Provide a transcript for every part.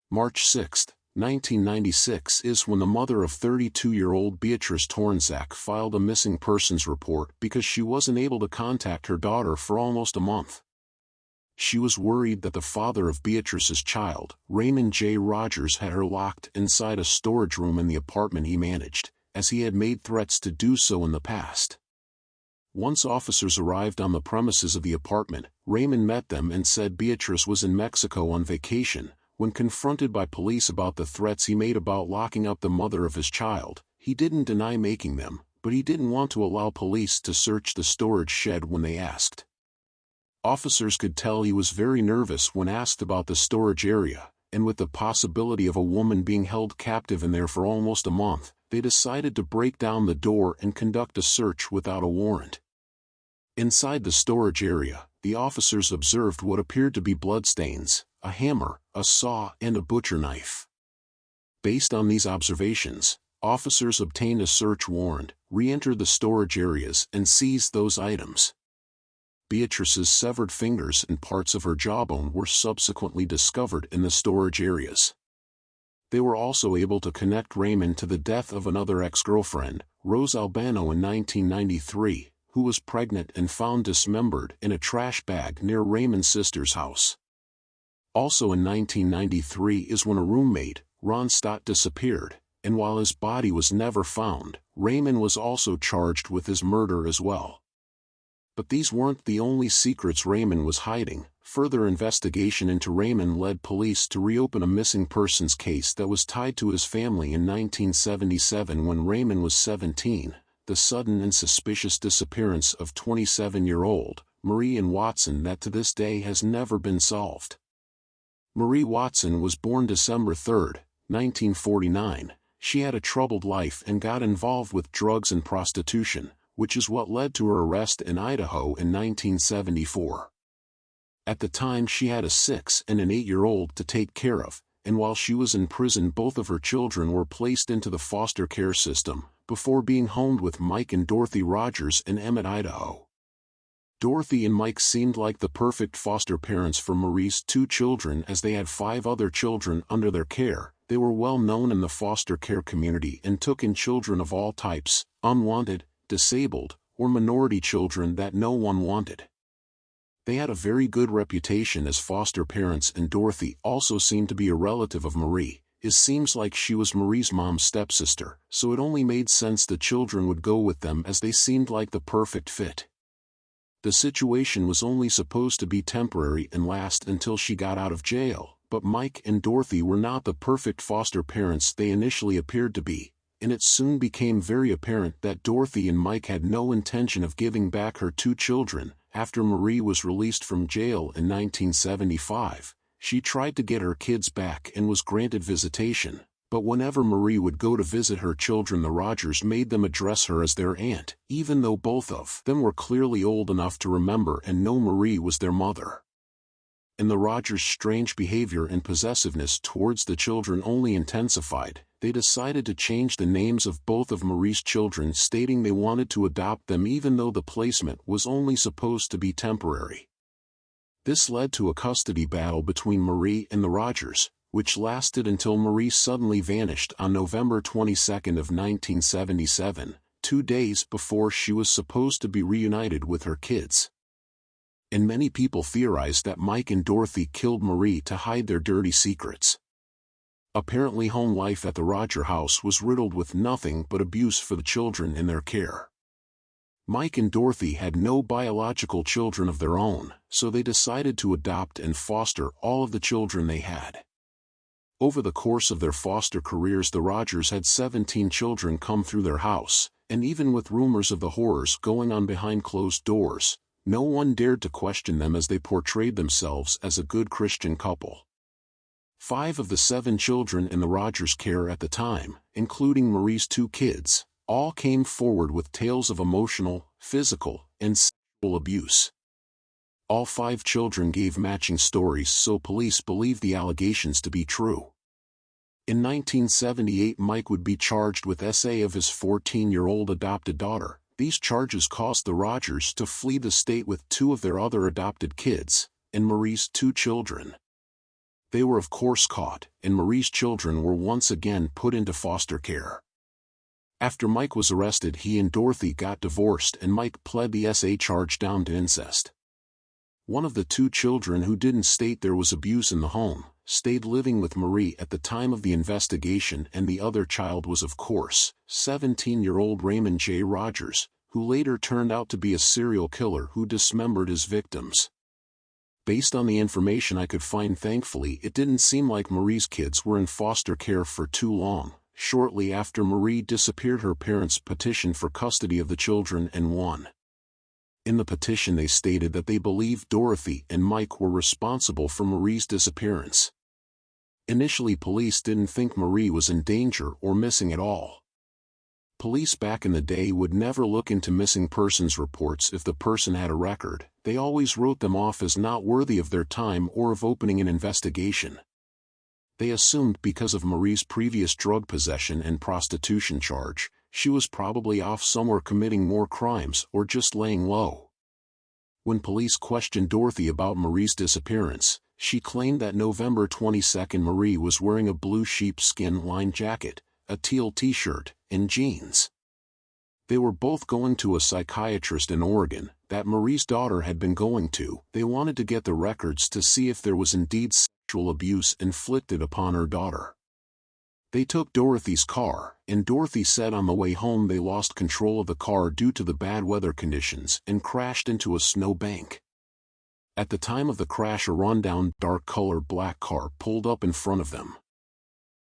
March 6, 1996 is when the mother of 32-year-old Beatrice Tornzak filed a missing persons report because she wasn't able to contact her daughter for almost a month. She was worried that the father of Beatrice's child, Raymond J. Rogers, had her locked inside a storage room in the apartment he managed, as he had made threats to do so in the past. Once officers arrived on the premises of the apartment, Raymond met them and said Beatrice was in Mexico on vacation. When confronted by police about the threats he made about locking up the mother of his child, he didn't deny making them, but he didn't want to allow police to search the storage shed when they asked. Officers could tell he was very nervous when asked about the storage area, and with the possibility of a woman being held captive in there for almost a month, they decided to break down the door and conduct a search without a warrant. Inside the storage area, the officers observed what appeared to be bloodstains, a hammer, a saw, and a butcher knife. Based on these observations, officers obtained a search warrant, re-entered the storage areas, and seized those items. Beatrice's severed fingers and parts of her jawbone were subsequently discovered in the storage areas. They were also able to connect Raymond to the death of another ex-girlfriend, Rose Albano, in 1993, who was pregnant and found dismembered in a trash bag near Raymond's sister's house. Also in 1993 is when a roommate, Ron Stott, disappeared, and while his body was never found, Raymond was also charged with his murder as well. But these weren't the only secrets Raymond was hiding. Further investigation into Raymond led police to reopen a missing persons case that was tied to his family in 1977 when Raymond was 17, the sudden and suspicious disappearance of 27-year-old Marie Ann Watson that to this day has never been solved. Marie Watson was born December 3, 1949. She had a troubled life and got involved with drugs and prostitution, which is what led to her arrest in Idaho in 1974. At the time she had a 6- and an 8-year-old to take care of, and while she was in prison both of her children were placed into the foster care system, before being homed with Mike and Dorothy Rogers in Emmett, Idaho. Dorothy and Mike seemed like the perfect foster parents for Marie's 2 children as they had 5 other children under their care. They were well known in the foster care community and took in children of all types, unwanted, disabled, or minority children that no one wanted. They had a very good reputation as foster parents, and Dorothy also seemed to be a relative of Marie. It seems like she was Marie's mom's stepsister, so it only made sense the children would go with them as they seemed like the perfect fit. The situation was only supposed to be temporary and last until she got out of jail, but Mike and Dorothy were not the perfect foster parents they initially appeared to be, and it soon became very apparent that Dorothy and Mike had no intention of giving back her 2 children. After Marie was released from jail in 1975, she tried to get her kids back and was granted visitation, but whenever Marie would go to visit her children, the Rogers made them address her as their aunt, even though both of them were clearly old enough to remember and know Marie was their mother. And the Rogers' strange behavior and possessiveness towards the children only intensified. They decided to change the names of both of Marie's children, stating they wanted to adopt them even though the placement was only supposed to be temporary. This led to a custody battle between Marie and the Rogers, which lasted until Marie suddenly vanished on November 22 of 1977, 2 days before she was supposed to be reunited with her kids. And many people theorized that Mike and Dorothy killed Marie to hide their dirty secrets. Apparently home life at the Roger house was riddled with nothing but abuse for the children in their care. Mike and Dorothy had no biological children of their own, so they decided to adopt and foster all of the children they had. Over the course of their foster careers, the Rogers had 17 children come through their house, and even with rumors of the horrors going on behind closed doors, no one dared to question them as they portrayed themselves as a good Christian couple. 5 of the 7 children in the Rogers' care at the time, including Marie's 2 kids, all came forward with tales of emotional, physical, and sexual abuse. All 5 children gave matching stories, so police believed the allegations to be true. In 1978, Mike would be charged with SA of his 14-year-old adopted daughter. These charges caused the Rogers to flee the state with 2 of their other adopted kids, and Marie's 2 children. They were of course caught, and Marie's children were once again put into foster care. After Mike was arrested, he and Dorothy got divorced and Mike pled the SA charge down to incest. One of the two children, who didn't state there was abuse in the home, stayed living with Marie at the time of the investigation, and the other child was of course 17-year-old Raymond J. Rogers, who later turned out to be a serial killer who dismembered his victims. Based on the information I could find, thankfully, it didn't seem like Marie's kids were in foster care for too long. Shortly after Marie disappeared, her parents petitioned for custody of the children and won. In the petition they stated that they believed Dorothy and Mike were responsible for Marie's disappearance. Initially, police didn't think Marie was in danger or missing at all. Police back in the day would never look into missing persons reports if the person had a record. They always wrote them off as not worthy of their time or of opening an investigation. They assumed because of Marie's previous drug possession and prostitution charge, she was probably off somewhere committing more crimes or just laying low. When police questioned Dorothy about Marie's disappearance, she claimed that November 22 Marie was wearing a blue sheepskin-lined jacket, a teal t-shirt, and jeans. They were both going to a psychiatrist in Oregon that Marie's daughter had been going to. They wanted to get the records to see if there was indeed sexual abuse inflicted upon her daughter. They took Dorothy's car, and Dorothy said on the way home they lost control of the car due to the bad weather conditions and crashed into a snow bank. At the time of the crash, a rundown, dark-colored black car pulled up in front of them.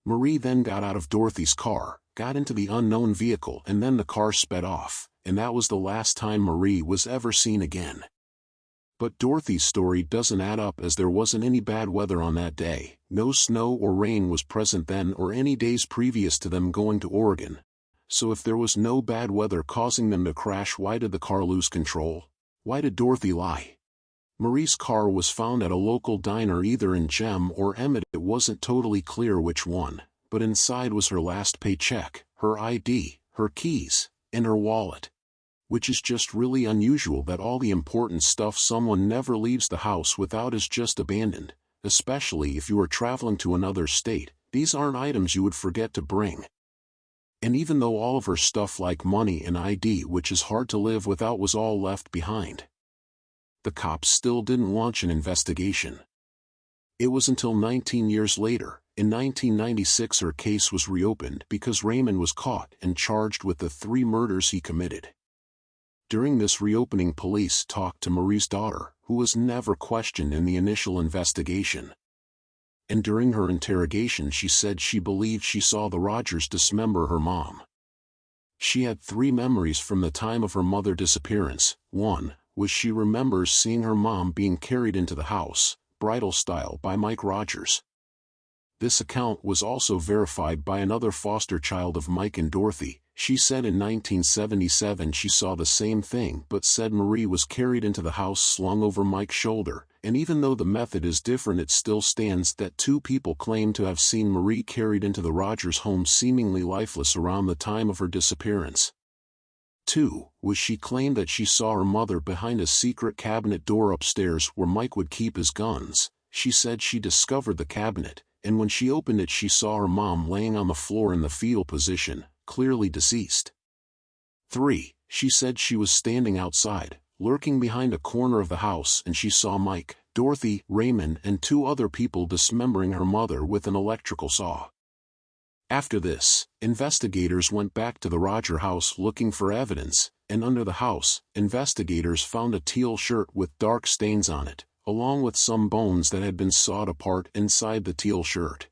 Marie then got out of Dorothy's car, got into the unknown vehicle, and then the car sped off, and that was the last time Marie was ever seen again. But Dorothy's story doesn't add up, as there wasn't any bad weather on that day. No snow or rain was present then or any days previous to them going to Oregon. So if there was no bad weather causing them to crash, why did the car lose control? Why did Dorothy lie? Marie's car was found at a local diner, either in Gem or Emmett. It wasn't totally clear which one, but inside was her last paycheck, her ID, her keys, and her wallet. Which is just really unusual that all the important stuff someone never leaves the house without is just abandoned, especially if you are traveling to another state. These aren't items you would forget to bring. And even though all of her stuff like money and ID, which is hard to live without, was all left behind, the cops still didn't launch an investigation. It was until 19 years later, in 1996, her case was reopened because Raymond was caught and charged with the 3 murders he committed. During this reopening, police talked to Marie's daughter, who was never questioned in the initial investigation. And during her interrogation, she said she believed she saw the Rogers dismember her mom. She had 3 memories from the time of her mother's disappearance. One was she remembers seeing her mom being carried into the house, bridal style, by Mike Rogers. This account was also verified by another foster child of Mike and Dorothy. She said in 1977 she saw the same thing, but said Marie was carried into the house slung over Mike's shoulder, and even though the method is different, it still stands that 2 people claim to have seen Marie carried into the Rogers home seemingly lifeless around the time of her disappearance. 2 was she claimed that she saw her mother behind a secret cabinet door upstairs where Mike would keep his guns. She said she discovered the cabinet, and when she opened it she saw her mom laying on the floor in the fetal position, clearly deceased. 3 she said she was standing outside, lurking behind a corner of the house, and she saw Mike, Dorothy, Raymond, and 2 other people dismembering her mother with an electrical saw. After this, investigators went back to the Roger house looking for evidence, and under the house, investigators found a teal shirt with dark stains on it, along with some bones that had been sawed apart inside the teal shirt.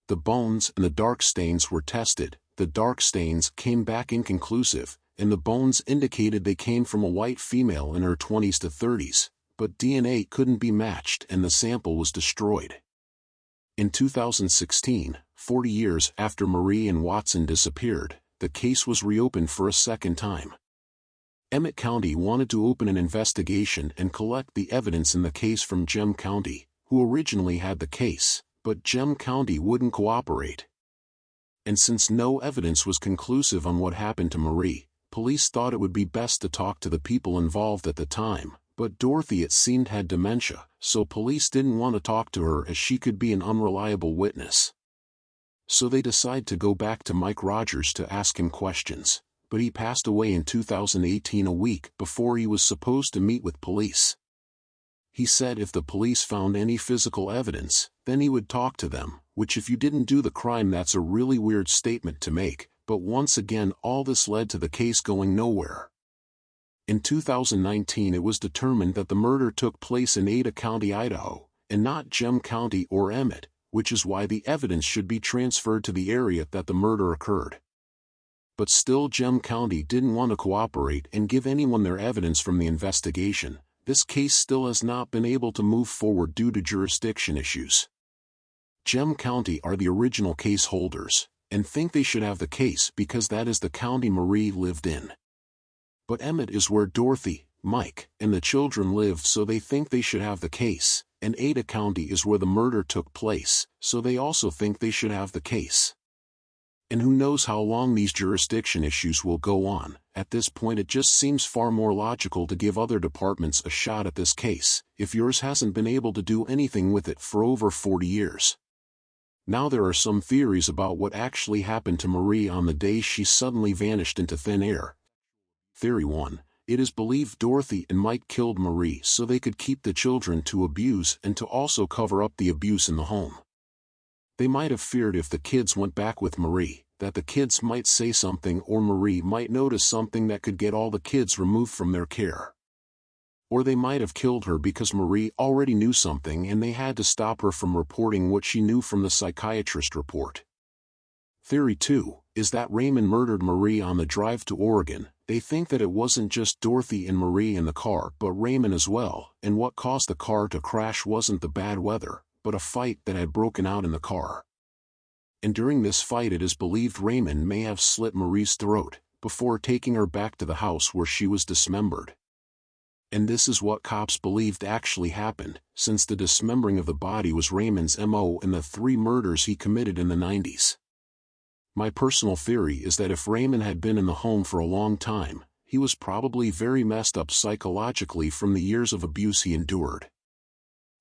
The bones and the dark stains were tested. The dark stains came back inconclusive, and the bones indicated they came from a white female in her 20s to 30s, but DNA couldn't be matched and the sample was destroyed. In 2016, 40 years after Marie and Watson disappeared, the case was reopened for a second time. Emmett County wanted to open an investigation and collect the evidence in the case from Gem County, who originally had the case, but Gem County wouldn't cooperate. And since no evidence was conclusive on what happened to Marie, police thought it would be best to talk to the people involved at the time, but Dorothy, it seemed, had dementia, so police didn't want to talk to her as she could be an unreliable witness. So they decide to go back to Mike Rogers to ask him questions, but he passed away in 2018, a week before he was supposed to meet with police. He said if the police found any physical evidence, then he would talk to them, which if you didn't do the crime, that's a really weird statement to make, but once again all this led to the case going nowhere. In 2019 it was determined that the murder took place in Ada County, Idaho, and not Gem County or Emmett, which is why the evidence should be transferred to the area that the murder occurred. But still Gem County didn't want to cooperate and give anyone their evidence from the investigation. This case still has not been able to move forward due to jurisdiction issues. Gem County are the original case holders, and think they should have the case because that is the county Marie lived in. But Emmett is where Dorothy, Mike, and the children lived, so they think they should have the case, and Ada County is where the murder took place, so they also think they should have the case. And who knows how long these jurisdiction issues will go on. At this point it just seems far more logical to give other departments a shot at this case, if yours hasn't been able to do anything with it for over 40 years. Now there are some theories about what actually happened to Marie on the day she suddenly vanished into thin air. Theory 1. It is believed Dorothy and Mike killed Marie so they could keep the children to abuse and to also cover up the abuse in the home. They might have feared if the kids went back with Marie, that the kids might say something or Marie might notice something that could get all the kids removed from their care. Or they might have killed her because Marie already knew something and they had to stop her from reporting what she knew from the psychiatrist report. Theory 2 is that Raymond murdered Marie on the drive to Oregon. They think that it wasn't just Dorothy and Marie in the car but Raymond as well, and what caused the car to crash wasn't the bad weather, but a fight that had broken out in the car. And during this fight it is believed Raymond may have slit Marie's throat, before taking her back to the house where she was dismembered. And this is what cops believed actually happened, since the dismembering of the body was Raymond's MO in the 3 murders he committed in the 90s. My personal theory is that if Raymond had been in the home for a long time, he was probably very messed up psychologically from the years of abuse he endured.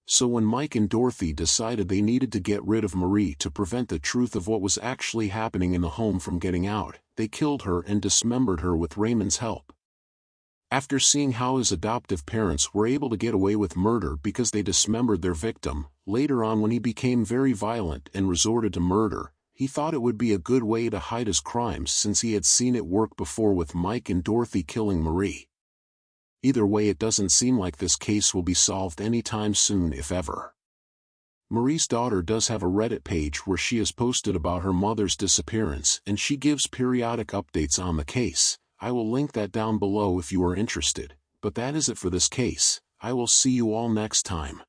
So when Mike and Dorothy decided they needed to get rid of Marie to prevent the truth of what was actually happening in the home from getting out, they killed her and dismembered her with Raymond's help. After seeing how his adoptive parents were able to get away with murder because they dismembered their victim, later on when he became very violent and resorted to murder, he thought it would be a good way to hide his crimes since he had seen it work before with Mike and Dorothy killing Marie. Either way, it doesn't seem like this case will be solved anytime soon, if ever. Marie's daughter does have a Reddit page where she has posted about her mother's disappearance and she gives periodic updates on the case. I will link that down below if you are interested, but that is it for this case. I will see you all next time.